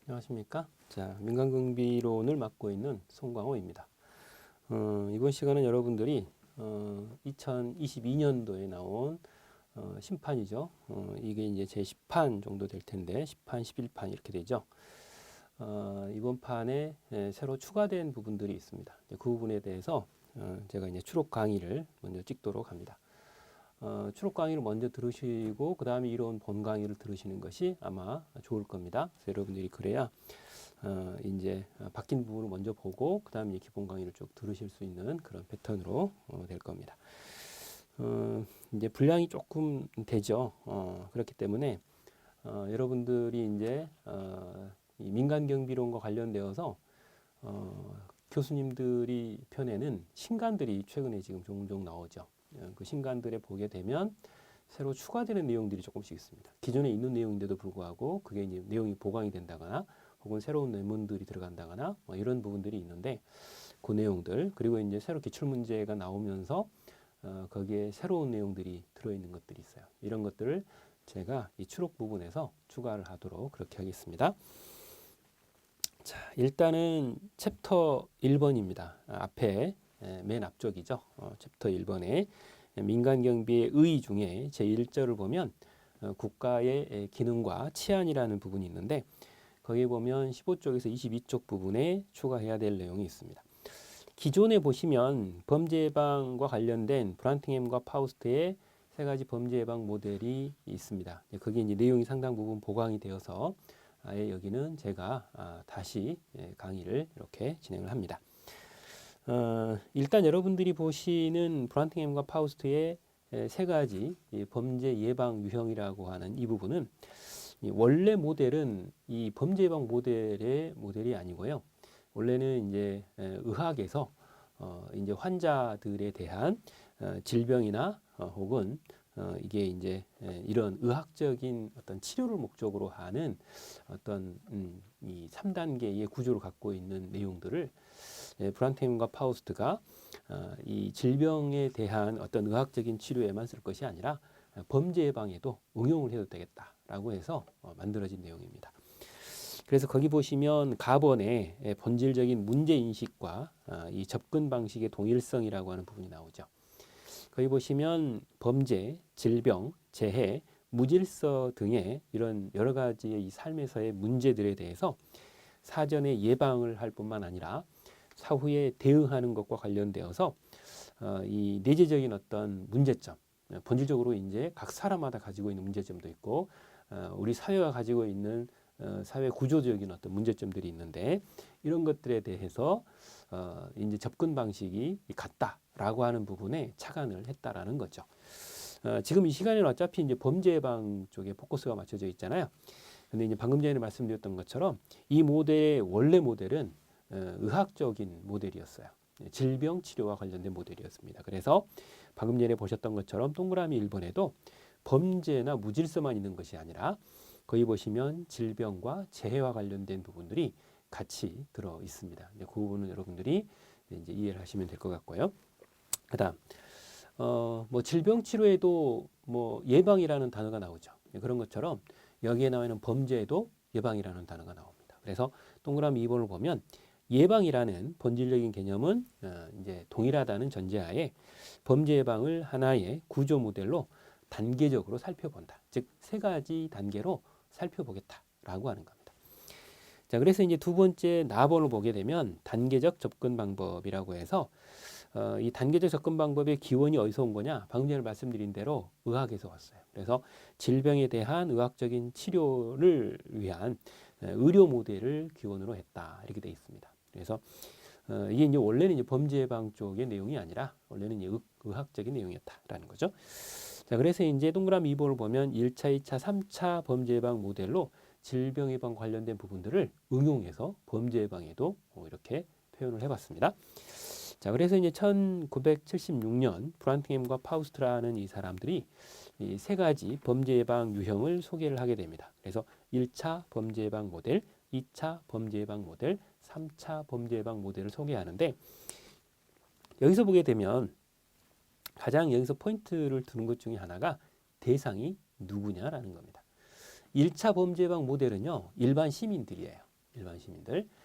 안녕하십니까? 자, 민간경비론을 맡고 있는 송광호입니다. 이번 시간은 여러분들이 2022년도에 나온 심판이죠. 이게 이제 제 10판 정도 될 텐데 10판, 11판 이렇게 되죠. 이번 판에 새로 추가된 부분들이 있습니다. 그 부분에 대해서 제가 이제 추록 강의를 먼저 찍도록 합니다. 추록 강의를 먼저 들으시고 그 다음에 이론 본 강의를 들으시는 것이 아마 좋을 겁니다. 그래서 여러분들이 그래야 이제 바뀐 부분을 먼저 보고 그 다음에 기본 강의를 쭉 들으실 수 있는 그런 패턴으로 될 겁니다. 이제 분량이 조금 되죠. 그렇기 때문에 여러분들이 이제 이 민간경비론과 관련되어서 교수님들이 펴내는 신간들이 최근에 지금 종종 나오죠. 그 신간들에 보게 되면 새로 추가되는 내용들이 조금씩 있습니다. 기존에 있는 내용인데도 불구하고 그게 이제 내용이 보강이 된다거나 혹은 새로운 내문들이 들어간다거나 뭐 이런 부분들이 있는데 그 내용들 그리고 이제 새로 기출문제가 나오면서 거기에 새로운 내용들이 들어있는 것들이 있어요. 이런 것들을 제가 이 추록 부분에서 추가를 하도록 그렇게 하겠습니다. 자, 일단은 챕터 1번입니다. 앞에 맨 앞쪽이죠. 챕터 1번에 민간경비의 의 중에 제1절을 보면 국가의 기능과 치안이라는 부분이 있는데 거기에 보면 15쪽에서 22쪽 부분에 추가해야 될 내용이 있습니다. 기존에 보시면 범죄 예방과 관련된 브란팅햄과 파우스트의 세 가지 범죄 예방 모델이 있습니다. 거기에 이제 내용이 상당 부분 보강이 되어서 아예 여기는 제가 다시 강의를 이렇게 진행을 합니다. 일단 여러분들이 보시는 브란팅햄과 파우스트의 세 가지 범죄 예방 유형이라고 하는 이 부분은 원래 모델은 이 범죄 예방 모델의 모델이 아니고요. 원래는 이제 의학에서 이제 환자들에 대한 질병이나 혹은 이게 이제 이런 의학적인 어떤 치료를 목적으로 하는 어떤 이 3단계의 구조를 갖고 있는 내용들을 브란템과 파우스트가 이 질병에 대한 어떤 의학적인 치료에만 쓸 것이 아니라 범죄 예방에도 응용을 해도 되겠다라고 해서 만들어진 내용입니다. 그래서 거기 보시면 가번의 본질적인 문제인식과 이 접근 방식의 동일성이라고 하는 부분이 나오죠. 거기 보시면 범죄, 질병, 재해, 무질서 등의 이런 여러 가지의 이 삶에서의 문제들에 대해서 사전에 예방을 할 뿐만 아니라 사후에 대응하는 것과 관련되어서 이 내재적인 어떤 문제점, 본질적으로 이제 각 사람마다 가지고 있는 문제점도 있고 우리 사회가 가지고 있는 사회 구조적인 어떤 문제점들이 있는데 이런 것들에 대해서 이제 접근 방식이 같다라고 하는 부분에 착안을 했다라는 거죠. 지금 이 시간에는 어차피 이제 범죄 예방 쪽에 포커스가 맞춰져 있잖아요. 근데 이제 방금 전에 말씀드렸던 것처럼 이 모델의 원래 모델은 의학적인 모델이었어요. 질병 치료와 관련된 모델이었습니다. 그래서 방금 전에 보셨던 것처럼 동그라미 1번에도 범죄나 무질서만 있는 것이 아니라 거기 보시면 질병과 재해와 관련된 부분들이 같이 들어 있습니다. 그 부분은 여러분들이 이제 이해를 하시면 될 것 같고요. 그다음 뭐 질병 치료에도 뭐 예방이라는 단어가 나오죠. 그런 것처럼 여기에 나와 있는 범죄에도 예방이라는 단어가 나옵니다. 그래서 동그라미 2번을 보면 예방이라는 본질적인 개념은 이제 동일하다는 전제하에 범죄 예방을 하나의 구조 모델로 단계적으로 살펴본다. 즉 세 가지 단계로 살펴보겠다라고 하는 겁니다. 자, 그래서 이제 두 번째 나번을 보게 되면 단계적 접근 방법이라고 해서 이 단계적 접근 방법의 기원이 어디서 온 거냐? 방금 전에 말씀드린 대로 의학에서 왔어요. 그래서 질병에 대한 의학적인 치료를 위한 의료 모델을 기원으로 했다. 이렇게 되어 있습니다. 그래서 이게 이제 원래는 이제 범죄 예방 쪽의 내용이 아니라 원래는 이제 의학적인 내용이었다라는 거죠. 자, 그래서 이제 동그라미 2번을 보면 1차, 2차, 3차 범죄 예방 모델로 질병 예방 관련된 부분들을 응용해서 범죄 예방에도 이렇게 표현을 해봤습니다. 자, 그래서 이제 1976년 브란팅햄과 파우스트라는 이 사람들이 이 세 가지 범죄 예방 유형을 소개를 하게 됩니다. 그래서 1차 범죄 예방 모델, 2차 범죄 예방 모델, 3차 범죄 예방 모델을 소개하는데 여기서 보게 되면 가장 여기서 포인트를 두는 것 중에 하나가 대상이 누구냐라는 겁니다. 1차 범죄 예방 모델은요, 일반 시민들이에요. 일반 시민들.